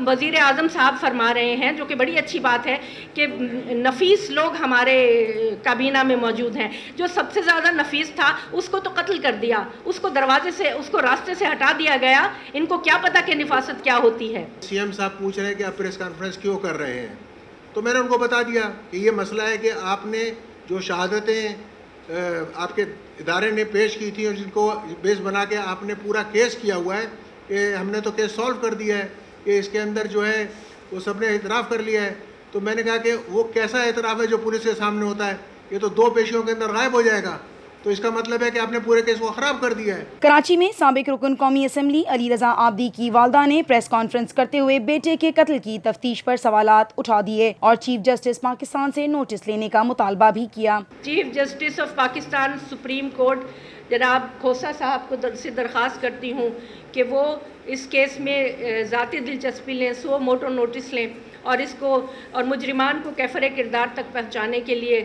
وزیر اعظم صاحب فرما رہے ہیں، جو کہ بڑی اچھی بات ہے، کہ نفیس لوگ ہمارے کابینہ میں موجود ہیں. جو سب سے زیادہ نفیس تھا اس کو تو قتل کر دیا، اس کو دروازے سے، اس کو راستے سے ہٹا دیا گیا. ان کو کیا پتا کہ نفاست کیا ہوتی ہے. سی ایم صاحب پوچھ رہے ہیں کہ آپ پریس کانفرنس کیوں کر رہے ہیں، تو میں نے ان کو بتا دیا کہ یہ مسئلہ ہے کہ آپ نے جو شہادتیں آپ کے ادارے نے پیش کی تھی اور جن کو بیس بنا کے آپ نے پورا کیس کیا ہوا ہے، کہ ہم نے تو کیس سالو کر دیا ہے، کہ اس کے اندر جو ہے وہ سب نے اعتراف کر لیا ہے. تو میں نے کہا کہ وہ کیسا اعتراف ہے جو پولیس کے سامنے ہوتا ہے، یہ تو 2 پیشیوں کے اندر غائب ہو جائے گا. تو اس کا مطلب ہے کہ آپ نے پورے کیس کو خراب کر دیا ہے. کراچی میں سابق رکن قومی اسمبلی علی رضا عابدی کی والدہ نے پریس کانفرنس کرتے ہوئے بیٹے کے قتل کی تفتیش پر سوالات اٹھا دیے اور چیف جسٹس پاکستان سے نوٹس لینے کا مطالبہ بھی کیا. Chief justice of Pakistan supreme court جناب کھوسہ صاحب کو سے درخواست کرتی ہوں کہ وہ اس کیس میں ذاتی دلچسپی لیں، سو موٹو نوٹس لیں اور اس کو اور مجرمان کو کیفر کردار تک پہنچانے کے لیے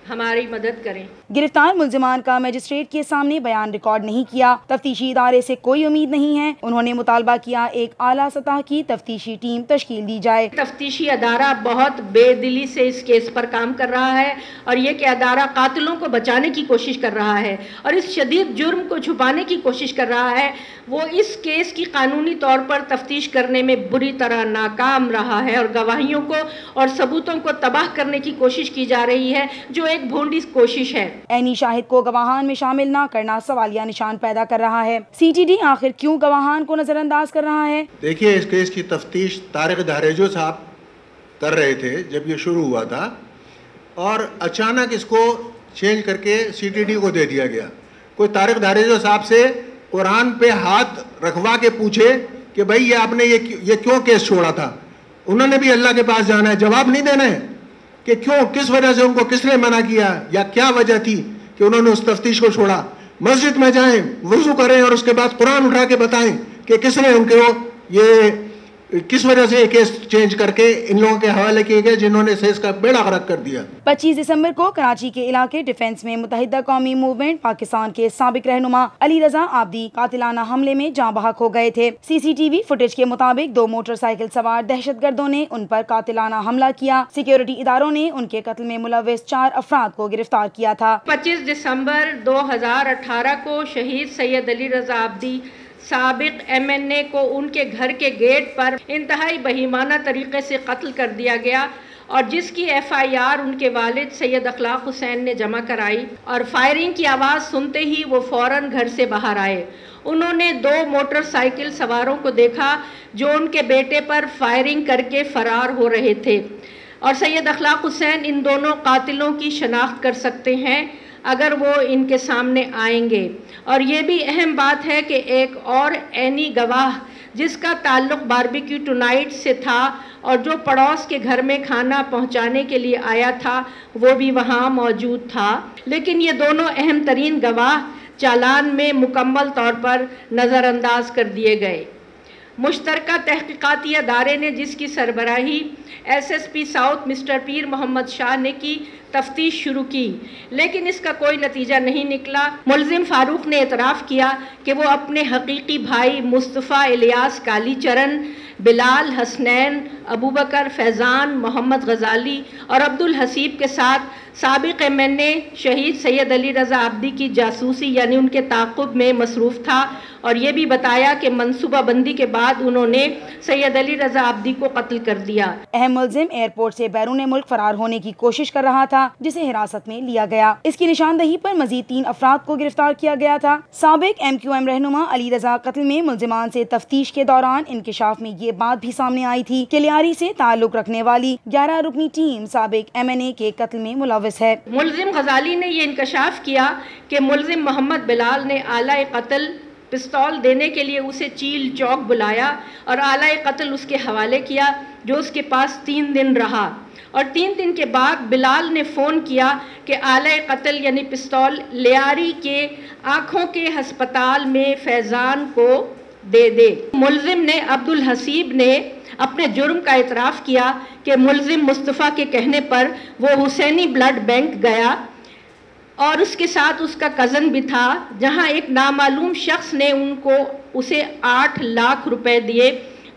ہماری مدد کریں. گرفتار ملزمان کا مجسٹریٹ کے سامنے بیان ریکارڈ نہیں کیا. تفتیشی ادارے سے کوئی امید نہیں ہے. انہوں نے مطالبہ کیا ایک اعلیٰ سطح کی تفتیشی ٹیم تشکیل دی جائے. تفتیشی ادارہ بہت بے دلی سے اس کیس پر کام کر رہا ہے اور یہ کہ ادارہ قاتلوں کو بچانے کی کوشش کر رہا ہے اور اس شدید جرم کو چھپانے کی کوشش کر رہا ہے. وہ اس کیس کی قانونی طور پر تفتیش کرنے میں بری طرح ناکام رہا ہے اور گواہیوں کو اور ثبوتوں کو تباہ کرنے کی کوشش کی جا رہی ہے، جو ایک بھونڈی کوشش ہے. عینی شاہد کو گواہان میں شامل نہ کرنا سوالیہ نشان پیدا کر رہا ہے. سی ٹی ڈی آخر کیوں گواہان کو نظر انداز کر رہا ہے؟ دیکھیے، اس کیس کی تفتیش طارق دہریجو صاحب کر رہے تھے جب یہ شروع ہوا تھا، اور اچانک اس کو چینج کر کے سی ٹی ڈی کو دے دیا گیا. کوئی طارق دہریجو صاحب سے قرآن پہ ہاتھ رکھوا کے پوچھے کہ بھائی یہ آپ نے یہ کیوں کیس چھوڑا تھا. انہوں نے بھی اللہ کے پاس جانا ہے، جواب نہیں دینا ہے کہ کیوں، کس وجہ سے ان کو کس نے منع کیا یا کیا وجہ تھی کہ انہوں نے اس تفتیش کو چھوڑا. مسجد میں جائیں، وضو کریں اور اس کے بعد قرآن اٹھا کے بتائیں کہ کس نے ان کو یہ کس وجہ سے یہ کیس چینج کر کے ان لوگوں کے حوالے کیے گئے جنہوں نے اس کا بیڑا غرق کر دیا. 25 دسمبر کو کراچی کے علاقے ڈیفنس میں متحدہ قومی موومنٹ پاکستان کے سابق رہنما علی رضا عابدی قاتلانہ حملے میں جاں بحق ہو گئے تھے. سی سی ٹی وی فوٹیج کے مطابق 2 موٹر سائیکل سوار دہشت گردوں نے ان پر قاتلانہ حملہ کیا. سیکیورٹی اداروں نے ان کے قتل میں ملوث 4 افراد کو گرفتار کیا تھا. 25 دسمبر 2018 کو شہید سید علی رضا عابدی سابق ایم این اے کو ان کے گھر کے گیٹ پر انتہائی بہیمانہ طریقے سے قتل کر دیا گیا اور جس کی ایف آئی آر ان کے والد سید اخلاق حسین نے جمع کرائی اور فائرنگ کی آواز سنتے ہی وہ فوراً گھر سے باہر آئے. انہوں نے 2 موٹر سائیکل سواروں کو دیکھا جو ان کے بیٹے پر فائرنگ کر کے فرار ہو رہے تھے اور سید اخلاق حسین ان دونوں قاتلوں کی شناخت کر سکتے ہیں اگر وہ ان کے سامنے آئیں گے. اور یہ بھی اہم بات ہے کہ ایک اور عینی گواہ جس کا تعلق باربیکیو ٹو نائٹ سے تھا اور جو پڑوس کے گھر میں کھانا پہنچانے کے لیے آیا تھا وہ بھی وہاں موجود تھا. لیکن یہ دونوں اہم ترین گواہ چالان میں مکمل طور پر نظر انداز کر دیے گئے. مشترکہ تحقیقاتی ادارے نے جس کی سربراہی S S P south Mr Pir Muhammad Shah نے کی تفتیش شروع کی، لیکن اس کا کوئی نتیجہ نہیں نکلا. ملزم فاروق نے اعتراف کیا کہ وہ اپنے حقیقی بھائی مصطفیٰ الیاس کالی چرن، بلال، حسنین، ابوبکر، فیضان، محمد غزالی اور عبدالحسیب کے ساتھ سابق ایم این اے شہید سید علی رضا عابدی کی جاسوسی یعنی ان کے تعاقب میں مصروف تھا اور یہ بھی بتایا کہ منصوبہ بندی کے بعد انہوں نے سید علی رضا عابدی کو قتل کر دیا. اہم ملزم ایئرپورٹ سے بیرون ملک فرار ہونے کی کوشش کر رہا تھا جسے حراست میں لیا گیا. اس کی نشاندہی پر مزید 3 افراد کو گرفتار کیا گیا تھا. سابق ایم کیو ایم رہنما علی رضا قتل میں ملزمان سے تفتیش کے دوران انکشاف میں یہ بات بھی سامنے آئی تھی کہ لیاری سے تعلق رکھنے والی 11 رکنی ٹیم سابق ایم این اے کے قتل میں ملوث ہے. ملزم غزالی نے یہ انکشاف کیا کہ ملزم محمد بلال نے آلہ قتل پستول دینے کے لیے اسے چیل چوک بلایا اور آلہ قتل اس کے حوالے کیا جو اس کے پاس 3 دن رہا اور 3 دن کے بعد بلال نے فون کیا کہ آلہ قتل یعنی پستول لیاری کے آنکھوں کے ہسپتال میں فیضان کو دے دے. ملزم نے عبدالحسیب نے اپنے جرم کا اعتراف کیا کہ ملزم مصطفیٰ کے کہنے پر وہ حسینی بلڈ بینک گیا اور اس کے ساتھ اس کا کزن بھی تھا جہاں ایک نامعلوم شخص نے اسے 8 لاکھ روپے دیے